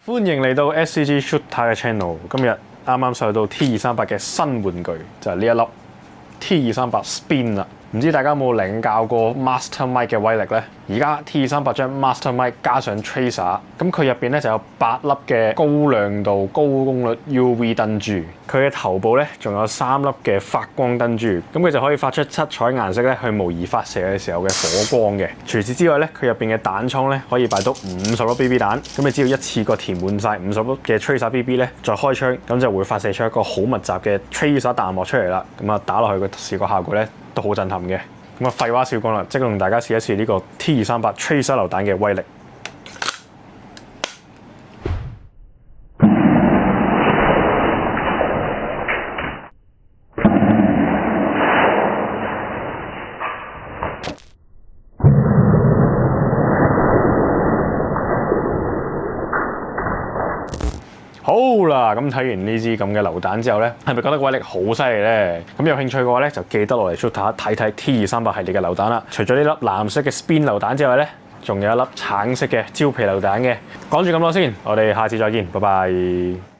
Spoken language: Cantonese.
歡迎嚟到 SCG Shooter 嘅 channel。今日啱啱上到 T238嘅新玩具，就係呢一粒 T238 Spin 啦。唔知大家有冇領教過 Master Mic 嘅威力咧？而家 T238 將 Master Mic 加上 Tracer， 咁佢入邊咧就有8粒嘅高亮度、高功率 UV 燈珠。佢嘅頭部咧仲有3粒嘅發光燈珠，咁佢就可以發出7彩顏色咧，去模擬發射嘅時候嘅火光嘅。除此之外咧，佢入邊嘅彈倉咧可以擺到50粒 BB 彈，咁你只要一次過填滿晒50粒嘅 Tracer BB 咧，再開槍，咁就會發射出一個好密集嘅 Tracer 彈幕出嚟啦。咁啊打落去個視覺效果咧都好震撼嘅。咁啊廢話少講啦，即刻同大家試一試呢個 T238 Tracer 榴彈嘅威力。好啦，咁睇完呢支咁嘅榴彈之後咧，係咪覺得威力好犀利咧？咁有興趣嘅話咧，就記得落嚟 Shooter 睇睇 T238系列嘅榴彈啦。除咗呢粒藍色嘅 Spin 榴彈之外咧，仲有一粒橙色嘅蕉皮榴彈嘅。講住咁多先，我哋下次再見，拜拜。